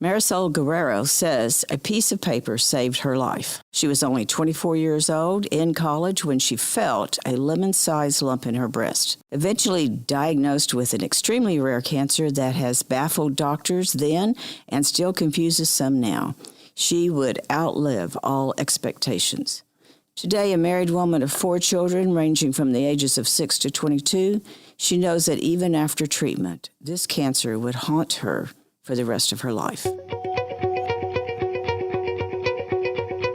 Marisol Guerrero says a piece of paper saved her life. She was only 24 years old in college when she felt a lemon-sized lump in her breast. Eventually diagnosed with an extremely rare cancer that has baffled doctors then and still confuses some now. She would outlive all expectations. Today, a married woman of 4 children ranging from the ages of 6 to 22, she knows that even after treatment, this cancer would haunt her for the rest of her life.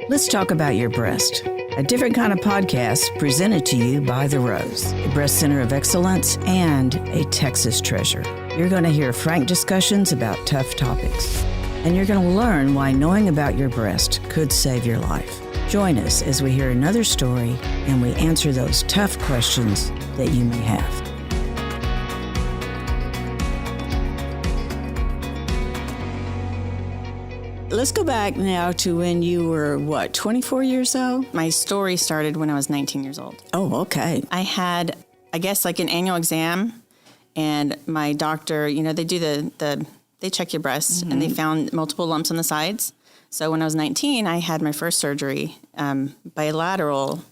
Let's talk about your breast. A different kind of podcast presented to you by The Rose, a breast center of excellence and a Texas treasure. You're going to hear frank discussions about tough topics, and you're going to learn why knowing about your breast could save your life. Join us as we hear another story and we answer those tough questions that you may have. Let's go back now to when you were, 24 years old? My story started when I was 19 years old. Oh, okay. I had, an annual exam, and my doctor, they do they check your breasts, and they found multiple lumps on the sides. So when I was 19, I had my first surgery, bilateral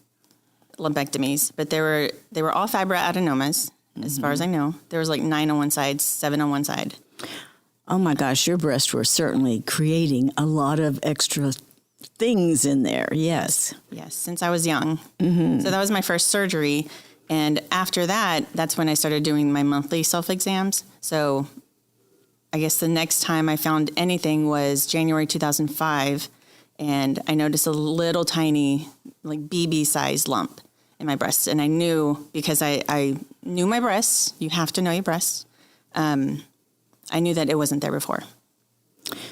lumpectomies, but they were all fibroadenomas, as far as I know. There was 9 on one side, 7 on one side. Oh my gosh, your breasts were certainly creating a lot of extra things in there, yes. Yes, since I was young. Mm-hmm. So that was my first surgery. And after that, that's when I started doing my monthly self-exams. So I guess the next time I found anything was January 2005. And I noticed a little tiny, BB-sized lump in my breasts. And I knew, because I knew my breasts, you have to know your breasts, I knew that it wasn't there before.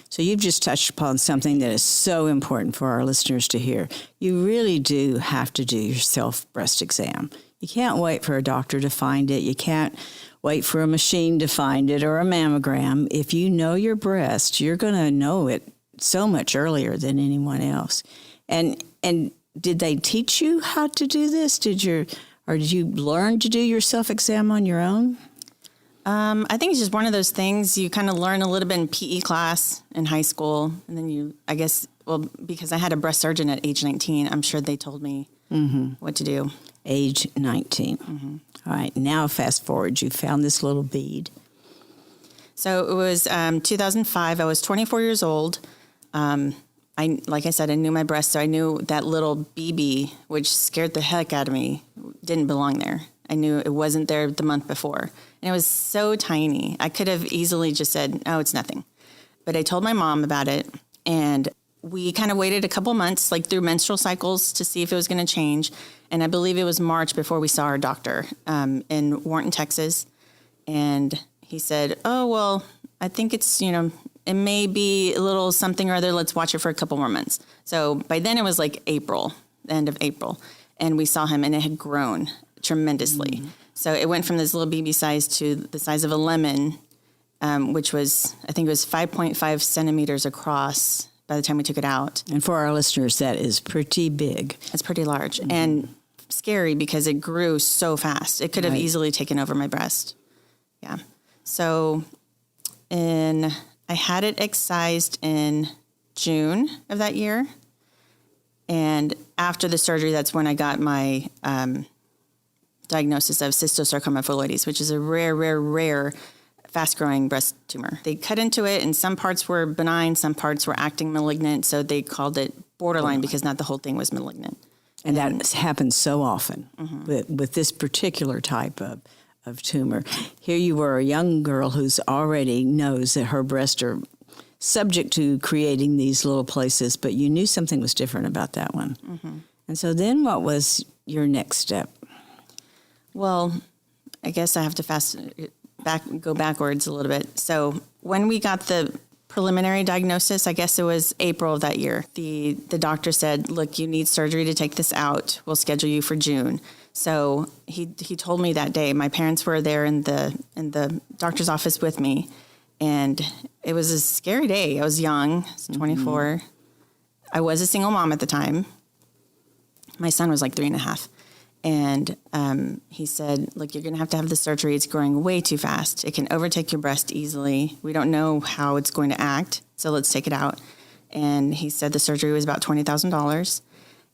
So you've just touched upon something that is so important for our listeners to hear. You really do have to do your self-breast exam. You can't wait for a doctor to find it. You can't wait for a machine to find it or a mammogram. If you know your breast, you're going to know it so much earlier than anyone else. And did they teach you how to do this? Did you learn to do your self-exam on your own? I think it's just one of those things you kind of learn a little bit in PE class in high school. And then because I had a breast surgeon at age 19, I'm sure they told me what to do. Age 19. Mm-hmm. All right. Now fast forward. You found this little bead. So it was 2005. I was 24 years old. Like I said, I knew my breast, so I knew that little BB, which scared the heck out of me, didn't belong there. I knew it wasn't there the month before. And it was so tiny. I could have easily just said, oh, it's nothing. But I told my mom about it, and we kind of waited a couple months, through menstrual cycles, to see if it was going to change. And I believe it was March before we saw our doctor in Warrenton, Texas. And he said, oh, well, I think it's, it may be a little something or other. Let's watch it for a couple more months. So by then it was April, the end of April. And we saw him, and it had grown tremendously. Mm-hmm. So it went from this little BB size to the size of a lemon, which was, I think it was 5.5 centimeters across by the time we took it out. And for our listeners, that is pretty big. It's pretty large and scary because it grew so fast. It could have easily taken over my breast. Yeah. So I had it excised in June of that year. And after the surgery, that's when I got my diagnosis of cystosarcoma phalloides, which is a rare, fast-growing breast tumor. They cut into it, and some parts were benign, some parts were acting malignant, so they called it borderline because not the whole thing was malignant. And that happens so often with this particular type of tumor. Here you were, a young girl who's already knows that her breasts are subject to creating these little places, but you knew something was different about that one. Mm-hmm. And so then what was your next step? Well, I guess I have to go backwards a little bit. So when we got the preliminary diagnosis, I guess it was April of that year, the doctor said, look, you need surgery to take this out. We'll schedule you for June. So he told me that day. My parents were there in the doctor's office with me, and it was a scary day. I was young, I was 24. Mm-hmm. I was a single mom at the time. My son was 3.5. And he said, look, you're going to have the surgery. It's growing way too fast. It can overtake your breast easily. We don't know how it's going to act, so let's take it out. And he said the surgery was about $20,000.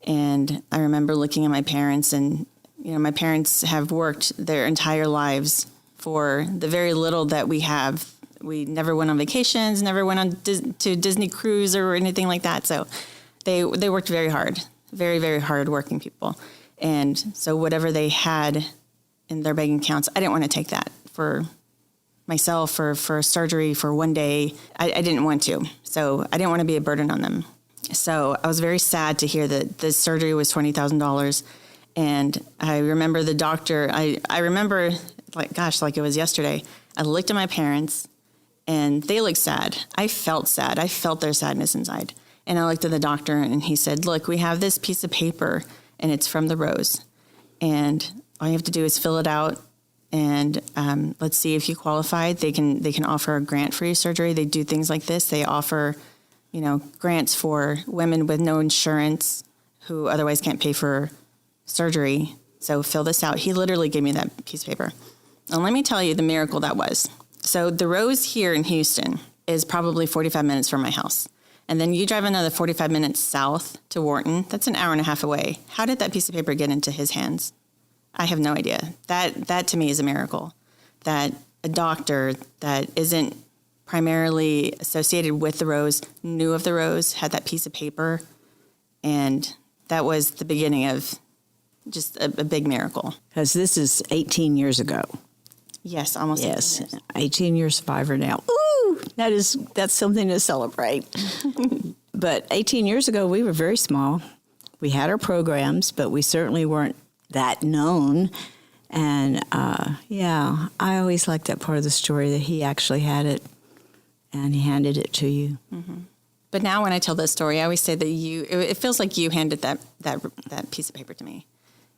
And I remember looking at my parents, and, my parents have worked their entire lives for the very little that we have. We never went on vacations, never went on to Disney cruise or anything like that. So they worked very hard, very, very hard working people. And so whatever they had in their bank accounts, I didn't want to take that for myself or for surgery for one day. I didn't want to. So I didn't want to be a burden on them. So I was very sad to hear that the surgery was $20,000. And I remember the doctor, I remember, like it was yesterday, I looked at my parents and they looked sad. I felt sad. I felt their sadness inside. And I looked at the doctor and he said, look, we have this piece of paper and it's from the Rose. And all you have to do is fill it out and let's see if you qualify. They can offer a grant for your surgery. They do things like this. They offer, grants for women with no insurance who otherwise can't pay for surgery. So fill this out. He literally gave me that piece of paper. And let me tell you the miracle that was. So the Rose here in Houston is probably 45 minutes from my house. And then you drive another 45 minutes south to Wharton. That's an hour and a half away. How did that piece of paper get into his hands? I have no idea. That to me is a miracle. That a doctor that isn't primarily associated with the Rose knew of the Rose, had that piece of paper. And that was the beginning of just a big miracle. Because this is 18 years ago. Yes, almost 18 years. 18-year survivor now. Ooh, that's something to celebrate. But 18 years ago, we were very small. We had our programs, but we certainly weren't that known. And, I always liked that part of the story, that he actually had it, and he handed it to you. Mm-hmm. But now when I tell this story, I always say that it feels like you handed that piece of paper to me.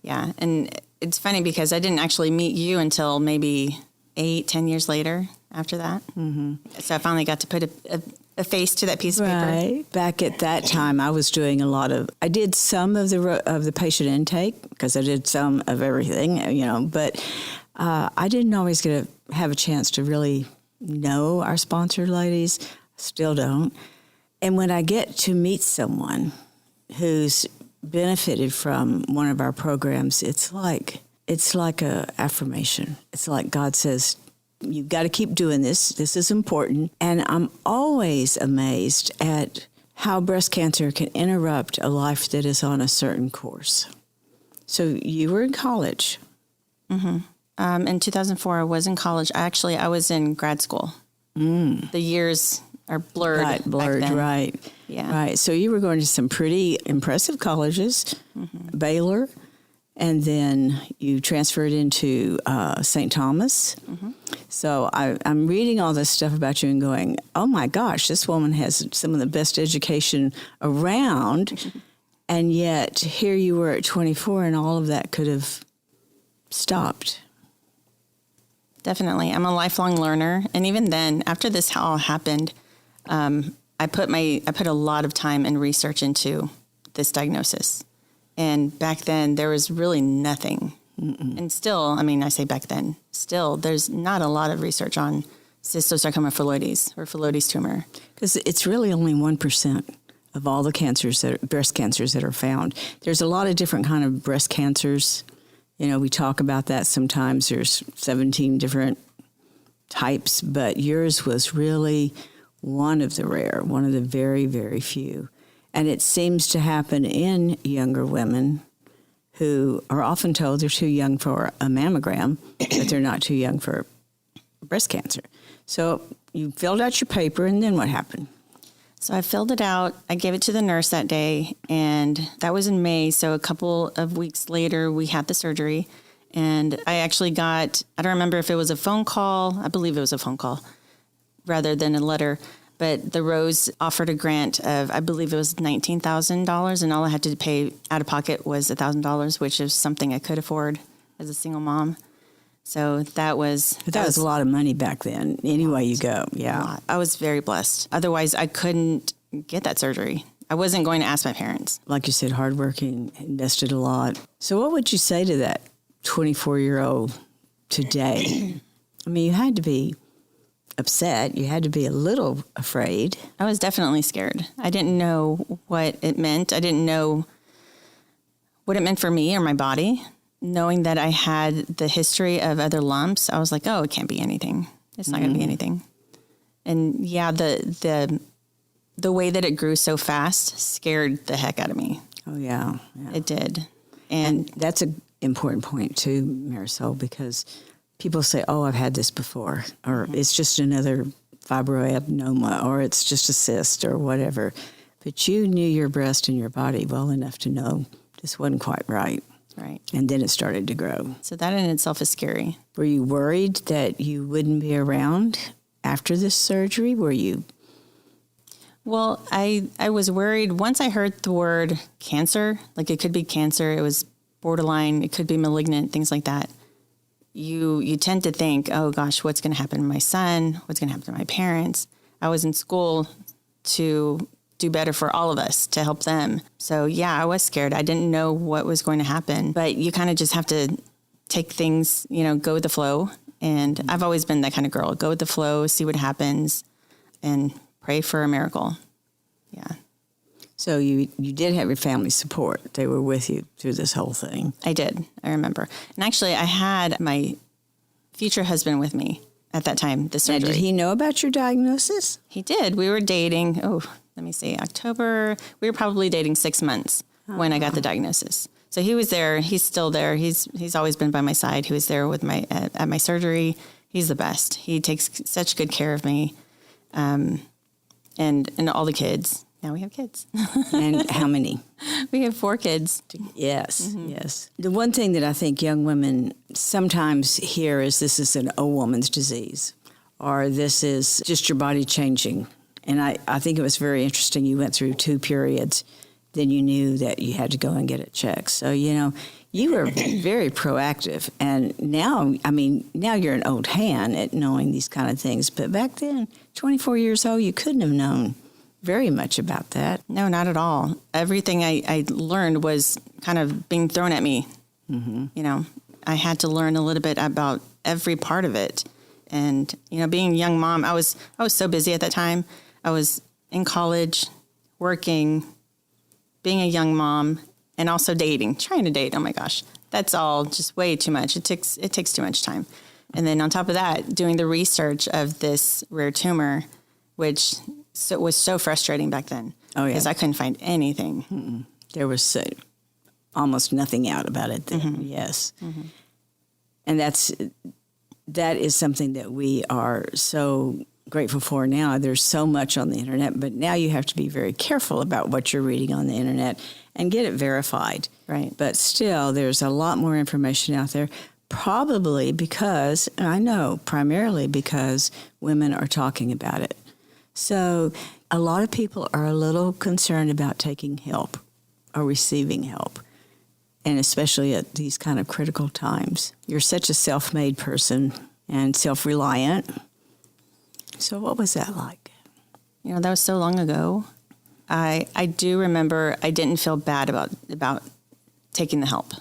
Yeah, and it's funny because I didn't actually meet you until maybe 8-10 years later after that. Mm-hmm. So I finally got to put a face to that piece of paper. Right. Back at that time, I was doing I did some of the patient intake because I did some of everything, but I didn't always get to have a chance to really know our sponsored ladies. Still don't. And when I get to meet someone who's benefited from one of our programs, it's like a affirmation. It's like God says, you've got to keep doing this. This is important. And I'm always amazed at how breast cancer can interrupt a life that is on a certain course. So you were in college. Mm-hmm. In 2004, I was in college. I was in grad school. The years are blurred. Right, blurred, back then. right. Yeah. Right. So you were going to some pretty impressive colleges, mm-hmm. Baylor, and then you transferred into St. Thomas. Mm-hmm. So I'm reading all this stuff about you and going, oh my gosh, this woman has some of the best education around. Mm-hmm. And yet here you were at 24 and all of that could have stopped. Definitely. I'm a lifelong learner. And even then, after this all happened, I put a lot of time and research into this diagnosis. And back then there was really nothing. Mm-mm. And still, I say back then, still there's not a lot of research on cystosarcoma phyllodes or phyllodes tumor. Because it's really only 1% of all the breast cancers that are found. There's a lot of different kind of breast cancers. We talk about that sometimes. There's 17 different types, but yours was really one of the very, very few. And it seems to happen in younger women who are often told they're too young for a mammogram, but they're not too young for breast cancer. So you filled out your paper, and then what happened? So I filled it out. I gave it to the nurse that day, and that was in May. So a couple of weeks later, we had the surgery. And I actually I don't remember if it was a phone call. I believe it was a phone call rather than a letter. But the Rose offered a grant of, I believe it was $19,000, and all I had to pay out of pocket was $1,000, which is something I could afford as a single mom. So that was a lot of money back then. Any way you go, yeah. I was very blessed. Otherwise, I couldn't get that surgery. I wasn't going to ask my parents. Like you said, hardworking, invested a lot. So what would you say to that 24-year-old today? I mean, you had to be upset. You had to be a little afraid. I was definitely scared. I didn't know what it meant. I didn't know what it meant for me or my body. Knowing that I had the history of other lumps, I was like, oh, it can't be anything. It's not going to be anything. And yeah, the way that it grew so fast scared the heck out of me. Oh, yeah. It did. And that's an important point, too, Marisol, because people say, oh, I've had this before, or it's just another fibroadenoma, or it's just a cyst, or whatever. But you knew your breast and your body well enough to know this wasn't quite right. Right. And then it started to grow. So that in itself is scary. Were you worried that you wouldn't be around after this surgery? Were you? Well, I was worried once I heard the word cancer, like it could be cancer, it was borderline, it could be malignant, things like that. You tend to think, oh gosh, what's going to happen to my son? What's going to happen to my parents? I was in school to do better for all of us, to help them. So yeah, I was scared. I didn't know what was going to happen, but you kind of just have to take things, go with the flow. And I've always been that kind of girl, go with the flow, see what happens, and pray for a miracle. Yeah. So you did have your family support. They were with you through this whole thing. I did. I remember. And actually, I had my future husband with me at that time, the surgery. Now, did he know about your diagnosis? He did. We were dating, let me see, October. We were probably dating 6 months when I got the diagnosis. So he was there. He's still there. He's always been by my side. He was there with at my surgery. He's the best. He takes such good care of me. And all the kids. Now we have kids. And how many? We have 4 kids. Yes, yes. The one thing that I think young women sometimes hear is this is an old woman's disease, or this is just your body changing. And I think it was very interesting. You went through 2 periods. Then you knew that you had to go and get it checked. So, you were very proactive. And now you're an old hand at knowing these kind of things. But back then, 24 years old, you couldn't have known very much about that. No, not at all. Everything I learned was kind of being thrown at me. Mm-hmm. I had to learn a little bit about every part of it. And, being a young mom, I was so busy at that time. I was in college, working, being a young mom, and also trying to date. Oh my gosh, that's all just way too much. It takes too much time. And then on top of that, doing the research of this rare tumor, which was so frustrating back then. Oh, yeah. Because I couldn't find anything. Mm-mm. There was almost nothing out about it then, yes. Mm-hmm. And that is something that we are so grateful for now. There's so much on the internet, but now you have to be very careful about what you're reading on the internet and get it verified. Right. But still, there's a lot more information out there, probably because, primarily because women are talking about it. So a lot of people are a little concerned about taking help or receiving help, and especially at these kind of critical times. You're such a self-made person and self-reliant. So what was that like? That was so long ago. I do remember I didn't feel bad about taking the help.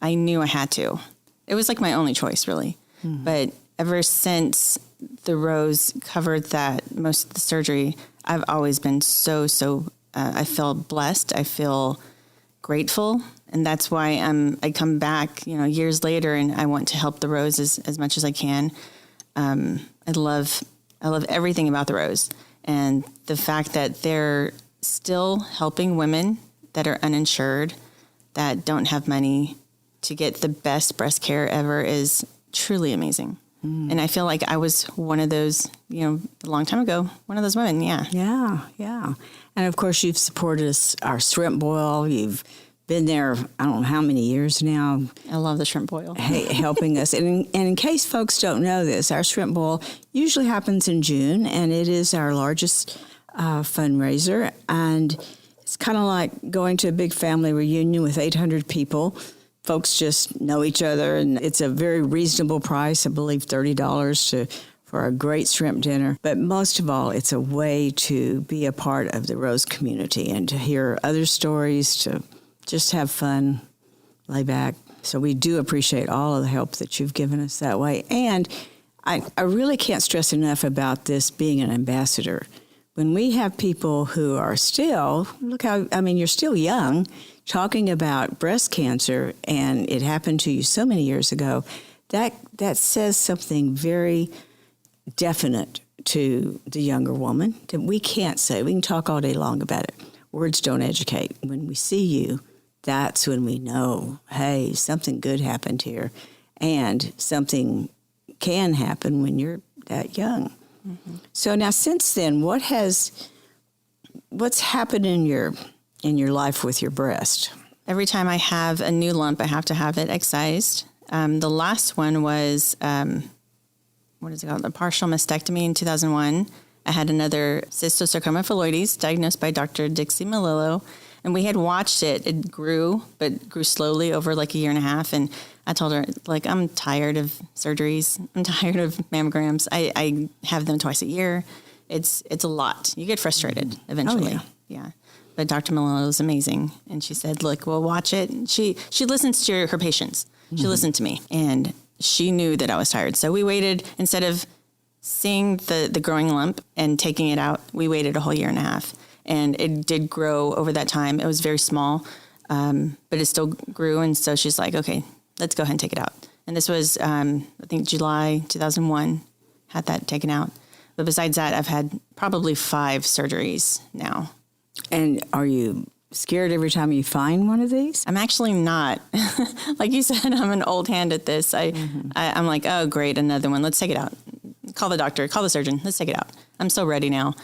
I knew I had to. It was like my only choice, really. Mm-hmm. But ever since the rose covered that most of the surgery, I've always been so I feel blessed. I feel grateful. And that's why I come back, years later, and I want to help the rose as much as I can. I love everything about the rose, and the fact that they're still helping women that are uninsured, that don't have money, to get the best breast care ever is truly amazing. Mm. And I feel like I was one of those, a long time ago, one of those women. Yeah. Yeah. And of course, you've supported our shrimp boil. You've been there, I don't know how many years now. I love the shrimp boil. Helping us. And in case folks don't know this, our shrimp boil usually happens in June, and it is our largest fundraiser. And it's kind of like going to a big family reunion with 800 people. Folks just know each other, and it's a very reasonable price, I believe $30 for a great shrimp dinner. But most of all, it's a way to be a part of the Rose community and to hear other stories, to just have fun, lay back. So we do appreciate all of the help that you've given us that way. And I really can't stress enough about this being an ambassador. When we have people who are still, you're still young, talking about breast cancer, and it happened to you so many years ago, that says something very definite to the younger woman that we can't say. We can talk all day long about it. Words don't educate. When we see you, that's when we know, hey, something good happened here, and something can happen when you're that young. Mm-hmm. So now, since then, what's happened in your life with your breast? Every time I have a new lump, I have to have it excised. The last one was, what is it called? A partial mastectomy in 2001. I had another cystosarcoma phalloides diagnosed by Dr. Dixie Malillo. And we had watched it. It grew, but grew slowly over like a year and a half. And I told her, like, I'm tired of surgeries. I'm tired of mammograms. I have them twice a year. It's a lot. You get frustrated eventually. Oh, yeah. But Dr. Malillo is amazing. And she said, look, we'll watch it. And she listens to her patients. She listened to me. And she knew that I was tired. So we waited, instead of seeing the growing lump and taking it out, we waited a whole year and a half. And it did grow over that time. It was very small, but it still grew. And so she's like, okay, let's go ahead and take it out. And this was, I think, July 2001, had that taken out. But besides that, I've had probably 5 surgeries now. And are you scared every time you find one of these? I'm actually not. Like you said, I'm an old hand at this. I'm like, oh, great, another one. Let's take it out. Call the doctor, call the surgeon. Let's take it out. I'm so ready now.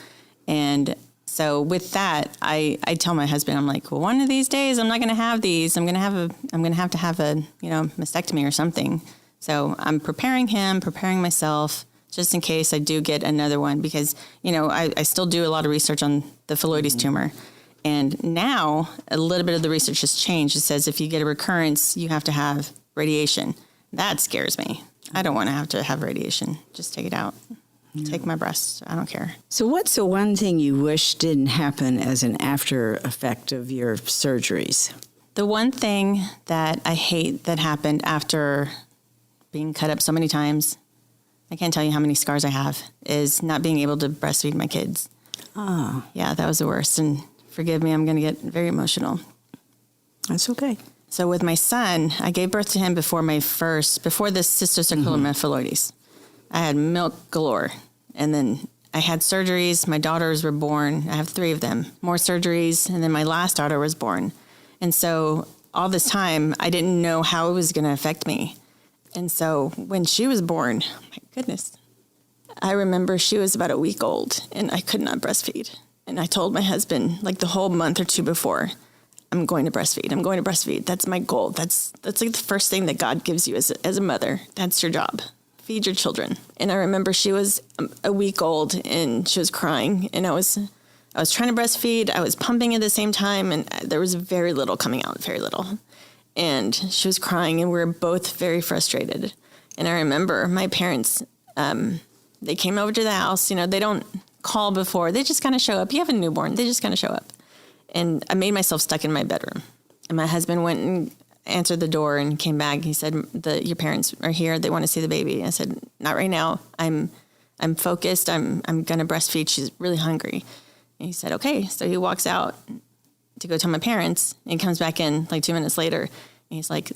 And so with that, I tell my husband, I'm like, well, one of these days I'm not going to have these. I'm going to have to have a mastectomy or something. So I'm preparing myself just in case I do get another one, because I still do a lot of research on the phalloides tumor. And now a little bit of the research has changed. It says if you get a recurrence, you have to have radiation. That scares me. I don't want to have radiation. Just take it out. Take my breast. I don't care. So what's the one thing you wish didn't happen as an after effect of your surgeries? The one thing that I hate that happened after being cut up so many times, I can't tell you how many scars I have, is not being able to breastfeed my kids. Oh. Yeah, that was the worst. And forgive me, I'm going to get very emotional. That's okay. So with my son, I gave birth to him before the cystosarcoma phalloides. I had milk galore. And then I had surgeries. My daughters were born. I have 3 of them. More surgeries. And then my last daughter was born. And so all this time, I didn't know how it was going to affect me. And so when she was born, oh my goodness, I remember she was about a week old and I could not breastfeed. And I told my husband, like the whole month or 2 before, I'm going to breastfeed. I'm going to breastfeed. That's my goal. That's like the first thing that God gives you as a mother. That's your job. Feed your children. And I remember she was a week old and she was crying, and I was trying to breastfeed. I was pumping at the same time, and there was very little coming out, very little. And she was crying, and we were both very frustrated. And I remember my parents, they came over to the house. They don't call before. They just kind of show up. You have a newborn. They just kind of show up. And I made myself stuck in my bedroom. And my husband went and answered the door and came back. He said, your parents are here. They want to see the baby. I said, not right now. I'm focused. I'm going to breastfeed. She's really hungry. And he said, okay. So he walks out to go tell my parents and comes back in like 2 minutes later. And he's like,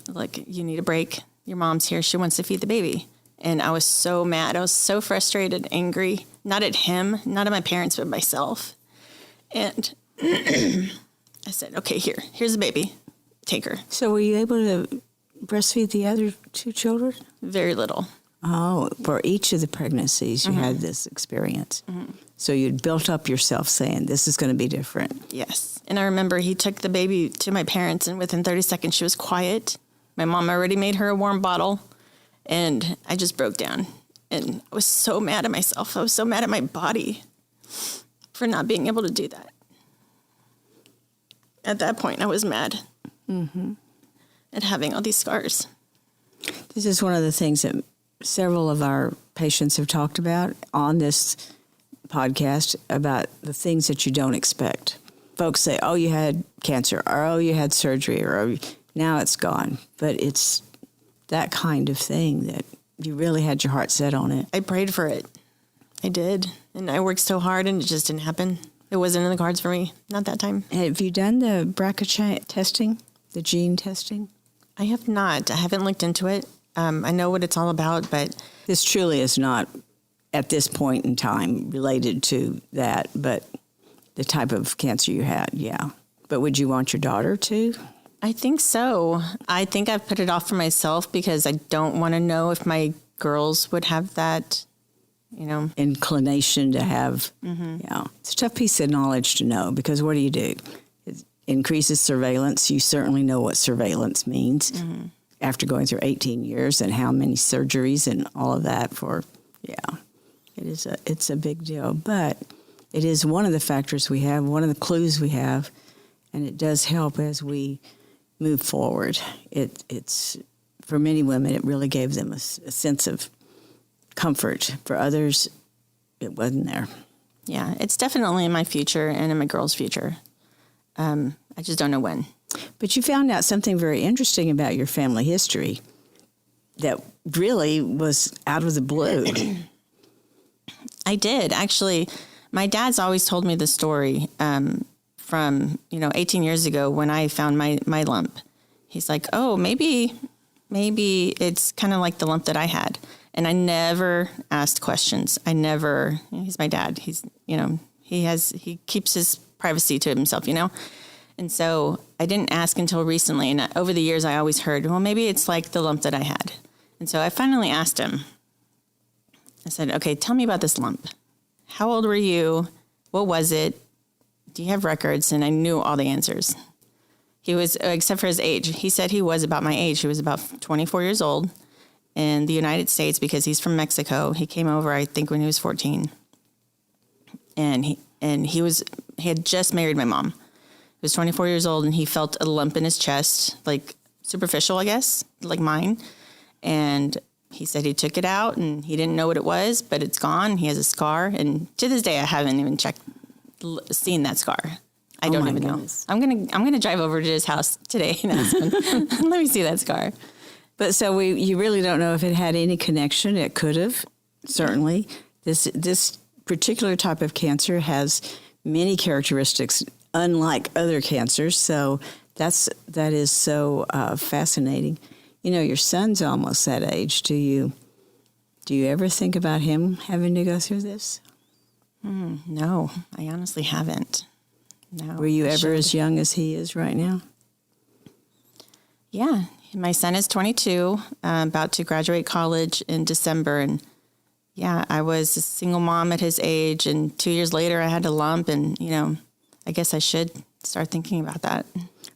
you need a break. Your mom's here. She wants to feed the baby. And I was so mad. I was so frustrated, angry, not at him, not at my parents, but myself. And I said, okay, here's the baby. Take her. So were you able to breastfeed the other 2 children? Very little. Oh, for each of the pregnancies you had this experience. Mm-hmm. So you'd built up yourself saying, this is going to be different. Yes. And I remember he took the baby to my parents, and within 30 seconds she was quiet. My mom already made her a warm bottle, and I just broke down. And I was so mad at myself. I was so mad at my body for not being able to do that. At that point, I was mad. Mm-hmm. And having all these scars. This is one of the things that several of our patients have talked about on this podcast about the things that you don't expect. Folks say, oh, you had cancer, or oh, you had surgery, or oh, now it's gone. But it's that kind of thing that you really had your heart set on it. I prayed for it. I did. And I worked so hard and it just didn't happen. It wasn't in the cards for me. Not that time. Have you done the BRCA testing, the gene testing? I have not. I haven't looked into it. I know what it's all about, but... This truly is not, at this point in time, related to that, but the type of cancer you had, yeah. But would you want your daughter to? I think so. I think I've put it off for myself because I don't want to know if my girls would have that, inclination to have, yeah. It's a tough piece of knowledge to know because what do? It increases surveillance. You certainly know what surveillance means after going through 18 years and how many surgeries and all of that it's a big deal. But it is one of the factors we have, one of the clues we have, and it does help as we move forward. It's for many women, it really gave them a sense of comfort. For others, it wasn't there. Yeah, it's definitely in my future and in my girls' future. I just don't know when. But you found out something very interesting about your family history that really was out of the blue. I did. Actually, my dad's always told me the story from, 18 years ago when I found my lump. He's like, oh, maybe it's kind of like the lump that I had. And I never asked questions. He's my dad. He's, he keeps his privacy to himself, And so I didn't ask until recently. And over the years, I always heard, well, maybe it's like the lump that I had. And so I finally asked him. I said, okay, tell me about this lump. How old were you? What was it? Do you have records? And I knew all the answers. He was, except for his age. He said he was about my age. He was about 24 years old in the United States because he's from Mexico. He came over, I think, when he was 14. And he had just married my mom. He was 24 years old, and he felt a lump in his chest, like superficial, I guess, like mine. And he said he took it out, and he didn't know what it was, but it's gone. He has a scar, and to this day, I haven't even seen that scar. I don't even know. I'm gonna drive over to his house today and ask him, let me see that scar. But so you really don't know if it had any connection. It could have, certainly. This particular type of cancer has many characteristics unlike other cancers. So that is so fascinating. Your son's almost that age. Do you ever think about him having to go through this? No, I honestly haven't. No. Were you ever as young as he is right now? Yeah. My son is 22, about to graduate college in December. And yeah, I was a single mom at his age. And 2 years later, I had a lump. And, I guess I should start thinking about that.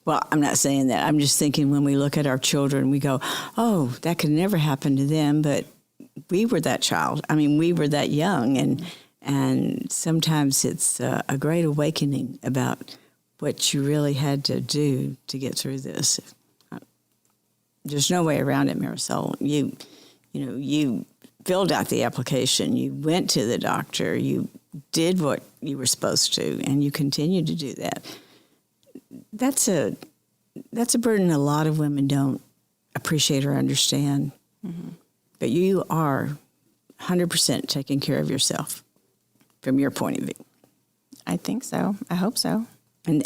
Well, I'm not saying that. I'm just thinking when we look at our children, we go, oh, that could never happen to them. But we were that child. I mean, we were that young. And sometimes it's a great awakening about what you really had to do to get through this. There's no way around it, Marisol. You filled out the application. You went to the doctor. You did what you were supposed to, and you continue to do that. That's a burden a lot of women don't appreciate or understand. Mm-hmm. But you are 100% taking care of yourself from your point of view. I think so. I hope so. And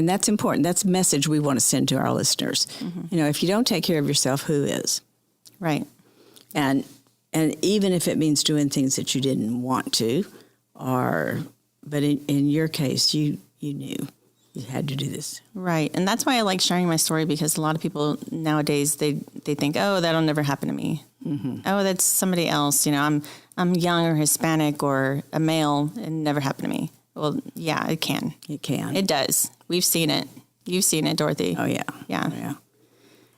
that's important. That's a message we want to send to our listeners. Mm-hmm. If you don't take care of yourself, who is? Right. And even if it means doing things that you didn't want to, but in your case, you knew you had to do this. Right. And that's why I like sharing my story, because a lot of people nowadays, they think, oh, that'll never happen to me. Mm-hmm. Oh, that's somebody else. I'm young or Hispanic or a male, and it never happened to me. Well, yeah, it can. It can. It does. We've seen it. You've seen it, Dorothy. Oh, yeah. Yeah. Oh, yeah.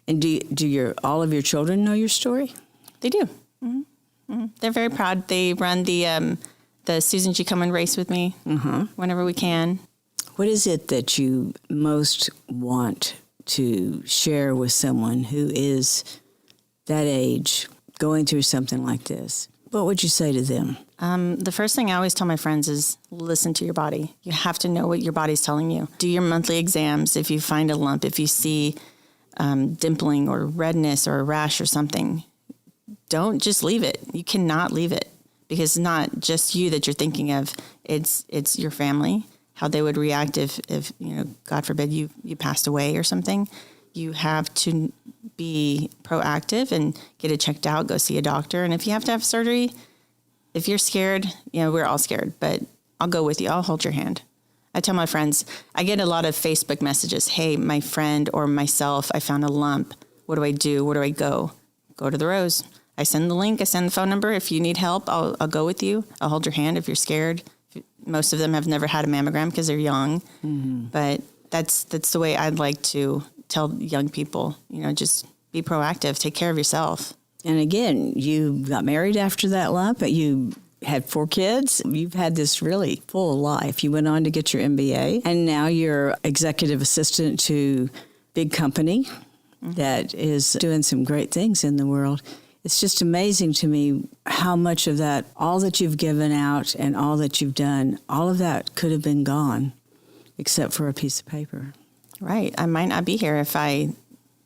And do all of your children know your story? They do. Mm-hmm. Mm-hmm. They're very proud. They run the Susan G. Komen race with me whenever we can. What is it that you most want to share with someone who is that age, going through something like this? What would you say to them? The first thing I always tell my friends is listen to your body. You have to know what your body's telling you. Do your monthly exams. If you find a lump, if you see dimpling or redness or a rash or something, don't just leave it. You cannot leave it, because it's not just you that you're thinking of. It's your family, how they would react if God forbid you passed away or something. You have to be proactive and get it checked out, go see a doctor. And if you have to have surgery, if you're scared, we're all scared, but I'll go with you. I'll hold your hand. I tell my friends, I get a lot of Facebook messages. Hey, my friend or myself, I found a lump. What do I do? Where do I go? Go to the Rose. I send the link. I send the phone number. If you need help, I'll go with you. I'll hold your hand if you're scared. Most of them have never had a mammogram because they're young. Mm-hmm. But that's the way I'd like to tell young people, just be proactive, take care of yourself. And again, you got married after that lump, but you had 4 kids. You've had this really full life. You went on to get your MBA, and now you're executive assistant to big company that is doing some great things in the world. It's just amazing to me how much of that, all that you've given out and all that you've done, all of that could have been gone except for a piece of paper. Right. I might not be here if I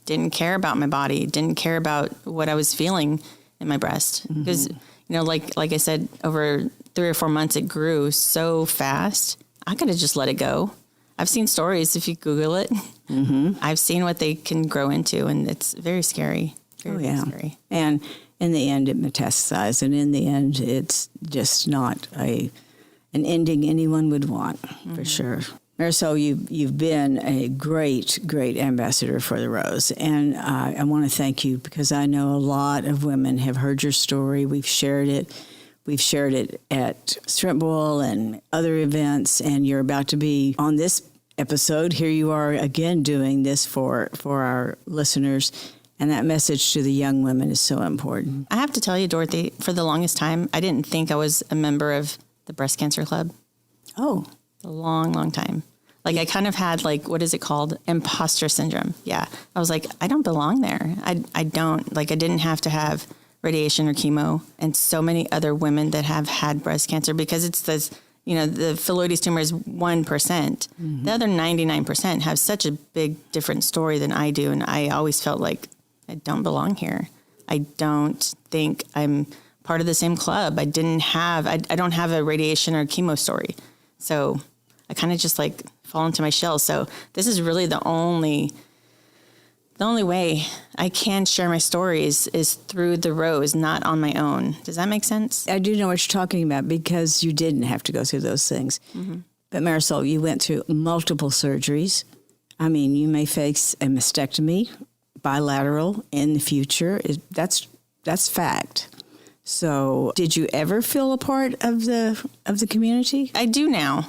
didn't care about my body, didn't care about what I was feeling in my breast. Because, like I said, over 3 or 4 months, it grew so fast. I could have just let it go. I've seen stories, if you Google it. Mm-hmm. I've seen what they can grow into, and it's very scary. Very scary. And in the end, it metastasized. And in the end, it's just not an ending anyone would want, for sure. Marisol, you've been a great, great ambassador for the Rose. And I want to thank you, because I know a lot of women have heard your story. We've shared it. We've shared it at Shrimp Bowl and other events. And you're about to be on this episode. Here you are again doing this for our listeners. And that message to the young women is so important. I have to tell you, Dorothy, for the longest time, I didn't think I was a member of the Breast Cancer Club. Oh. A long, long time. Like, I kind of had, what is it called? Imposter syndrome. Yeah. I was like, I don't belong there. I don't. I didn't have to have radiation or chemo. And so many other women that have had breast cancer, because it's this, the phyllodes tumor is 1%. Mm-hmm. The other 99% have such a big, different story than I do. And I always felt like I don't belong here. I don't think I'm part of the same club. I don't have a radiation or chemo story. So I kind of just fall into my shell. So this is really the only way I can share my stories is through the Rose, not on my own. Does that make sense? I do know what you're talking about, because you didn't have to go through those things. Mm-hmm. But Marisol, you went through multiple surgeries. I mean, you may face a mastectomy, bilateral in the future. That's fact. So did you ever feel a part of the community? I do now.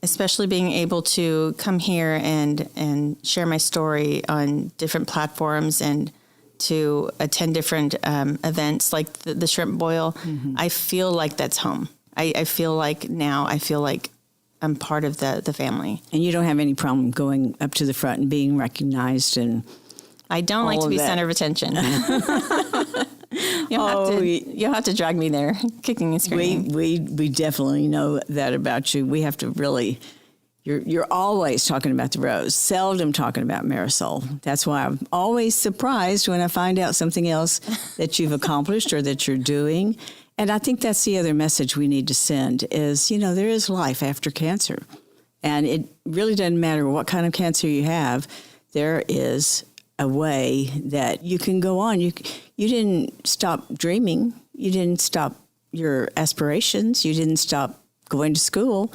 Especially being able to come here and share my story on different platforms and to attend different events like the Shrimp Boil. Mm-hmm. I feel like that's home. I feel like I'm part of the family. And you don't have any problem going up to the front and being recognized? And I don't like to be center of attention. You'll have to drag me there, kicking and screaming. We definitely know that about you. We have to really. You're always talking about the Rose, seldom talking about Marisol. That's why I'm always surprised when I find out something else that you've accomplished or that you're doing. And I think that's the other message we need to send is, there is life after cancer. And it really doesn't matter what kind of cancer you have. There is a way that you can go on. You didn't stop dreaming. You didn't stop your aspirations. You didn't stop going to school.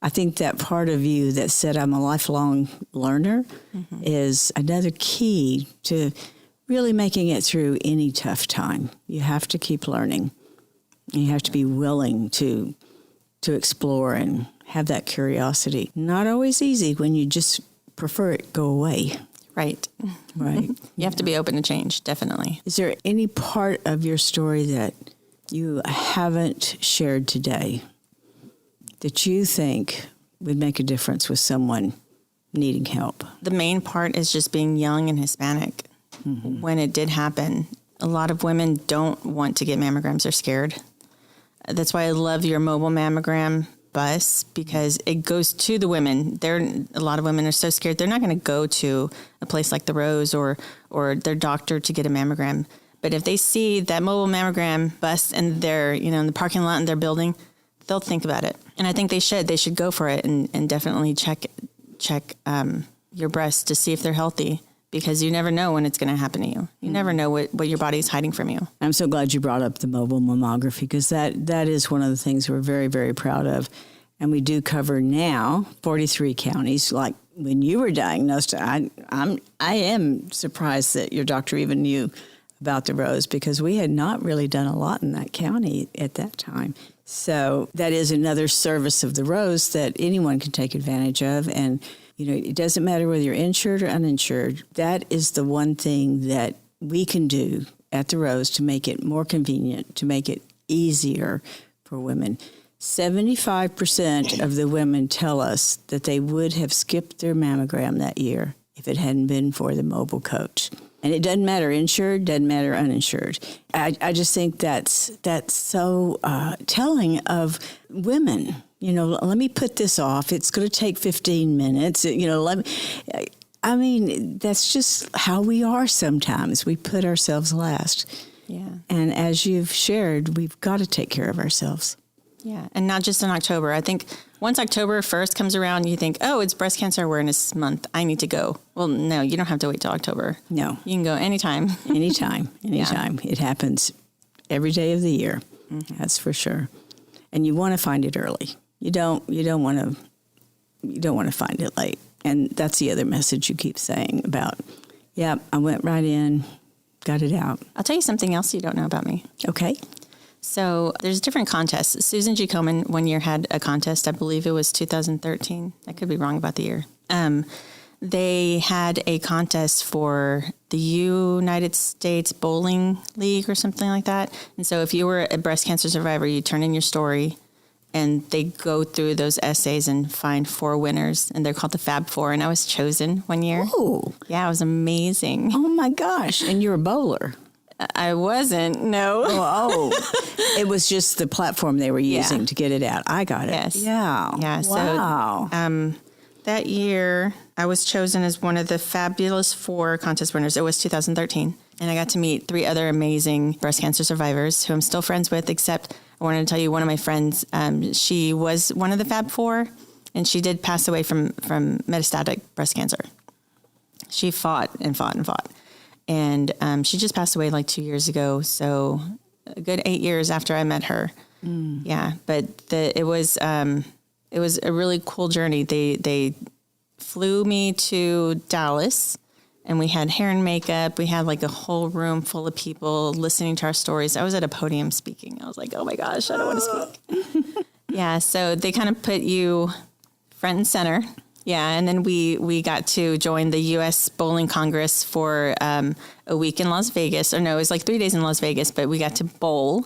I think that part of you that said, I'm a lifelong learner, mm-hmm. is another key to really making it through any tough time. You have to keep learning. You have to be willing to explore and have that curiosity. Not always easy when you just prefer it go away. Right. You have to be open to change, definitely. Is there any part of your story that you haven't shared today that you think would make a difference with someone needing help? The main part is just being young and Hispanic. Mm-hmm. When it did happen, a lot of women don't want to get mammograms. They're scared. That's why I love your mobile mammogram bus, because it goes to the women. A lot of women are so scared. They're not going to go to a place like the Rose or their doctor to get a mammogram. But if they see that mobile mammogram bus in their, in the parking lot in their building, they'll think about it. And I think they should go for it and definitely check your breasts to see if they're healthy, because you never know when it's going to happen to you. You never know what your body's hiding from you. I'm so glad you brought up the mobile mammography, because that is one of the things we're very, very proud of. And we do cover now 43 counties. Like when you were diagnosed, I am surprised that your doctor even knew about the Rose, because we had not really done a lot in that county at that time. So that is another service of the Rose that anyone can take advantage of. And it doesn't matter whether you're insured or uninsured. That is the one thing that we can do at the Rose to make it more convenient, to make it easier for women. 75% of the women tell us that they would have skipped their mammogram that year if it hadn't been for the mobile coach. And it doesn't matter insured, doesn't matter uninsured. I just think that's so telling of women. Let me put this off. It's going to take 15 minutes. That's just how we are sometimes. We put ourselves last. Yeah. And as you've shared, we've got to take care of ourselves. Yeah. And not just in October. I think once October 1st comes around, you think, oh, it's Breast Cancer Awareness Month. I need to go. Well, no, you don't have to wait till October. No. You can go anytime. Anytime. Yeah. It happens every day of the year. Mm-hmm. That's for sure. And you want to find it early. You don't want to find it late. And that's the other message you keep saying about, I went right in, got it out. I'll tell you something else you don't know about me. Okay. So there's different contests. Susan G. Komen one year had a contest. I believe it was 2013. I could be wrong about the year. They had a contest for the United States Bowling League or something like that. And so if you were a breast cancer survivor, you turn in your story, and they go through those essays and find 4 winners, and they're called the Fab Four. And I was chosen one year. Oh, yeah, it was amazing. Oh my gosh! And you're a bowler. I wasn't. No. Oh, it was just the platform they were using to get it out. I got it. Yes. Yeah. Yeah. Wow. So, that year I was chosen as one of the Fabulous 4 contest winners. It was 2013, and I got to meet 3 other amazing breast cancer survivors who I'm still friends with. Except I wanted to tell you, one of my friends, she was one of the Fab 4, and she did pass away from metastatic breast cancer. She fought and fought and fought. And she just passed away like 2 years ago. So a good 8 years after I met her. Mm. Yeah. But it was a really cool journey. They flew me to Dallas, and we had hair and makeup. We had like a whole room full of people listening to our stories. I was at a podium speaking. I was like, oh my gosh, I don't want to speak. Yeah. So they kind of put you front and center. Yeah, and then we got to join the U.S. Bowling Congress for a week in Las Vegas. Or no, it was like 3 days in Las Vegas, but we got to bowl,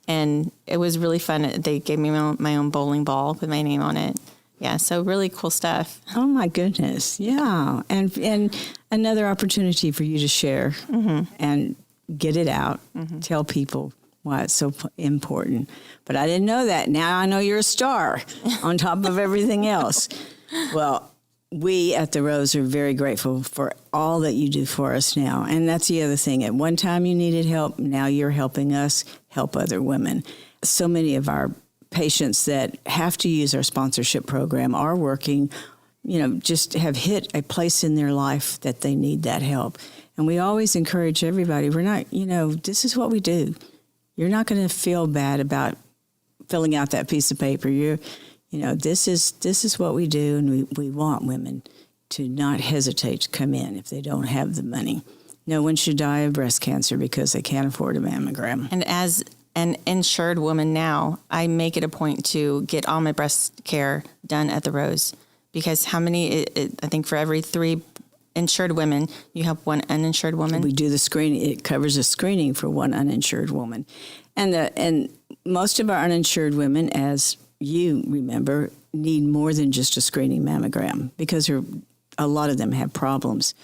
and it was really fun. They gave me my own bowling ball with my name on it. Yeah, so really cool stuff. Oh, my goodness. Yeah, and another opportunity for you to share and get it out, tell people why it's so important. But I didn't know that. Now I know you're a star on top of everything else. Well, we at the Rose are very grateful for all that you do for us now. And that's the other thing. At one time you needed help. Now you're helping us help other women. So many of our patients that have to use our sponsorship program are working, just have hit a place in their life that they need that help. And we always encourage everybody. We're not, this is what we do. You're not going to feel bad about filling out that piece of paper. This is what we do, and we want women to not hesitate to come in if they don't have the money. No one should die of breast cancer because they can't afford a mammogram. And as an insured woman now, I make it a point to get all my breast care done at the Rose, because I think for every 3 insured women, you help 1 uninsured woman. We do the screening. It covers a screening for 1 uninsured woman. And most of our uninsured women, as you remember, need more than just a screening mammogram, because a lot of them have problems.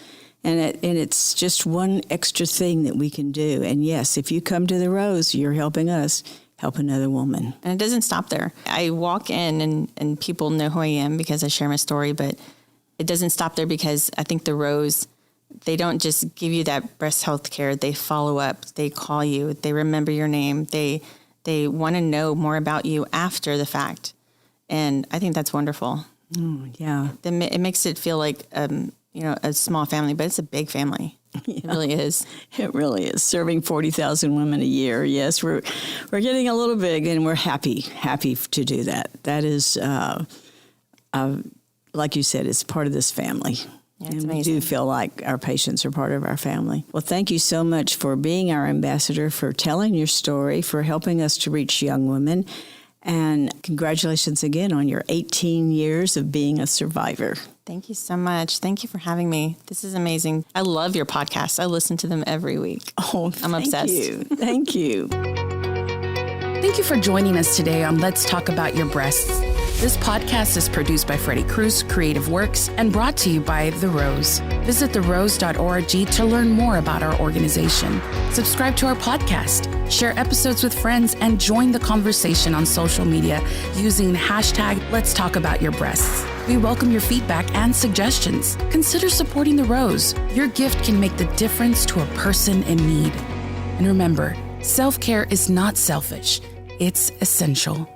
And it's just one extra thing that we can do. And yes, if you come to the Rose, you're helping us help another woman. And it doesn't stop there. I walk in and people know who I am because I share my story, but it doesn't stop there because I think the Rose, they don't just give you that breast health care. They follow up. They call you. They remember your name. They want to know more about you after the fact. And I think that's wonderful. Yeah. It makes it feel like, a small family, but it's a big family. Yeah. It really is. It really is. Serving 40,000 women a year. Yes, we're getting a little big, and we're happy to do that. That is, like you said, it's part of this family. Yeah, and amazing. We do feel like our patients are part of our family. Well, thank you so much for being our ambassador, for telling your story, for helping us to reach young women. And congratulations again on your 18 years of being a survivor. Thank you so much. Thank you for having me. This is amazing. I love your podcast. I listen to them every week. Oh, I'm obsessed. Thank you. Thank you for joining us today on Let's Talk About Your Breasts. This podcast is produced by Freddie Cruz Creative Works and brought to you by The Rose. Visit therose.org to learn more about our organization. Subscribe to our podcast, share episodes with friends, and join the conversation on social media using hashtag Let's Talk About Your Breasts. We welcome your feedback and suggestions. Consider supporting The Rose. Your gift can make the difference to a person in need. And remember, self-care is not selfish. It's essential.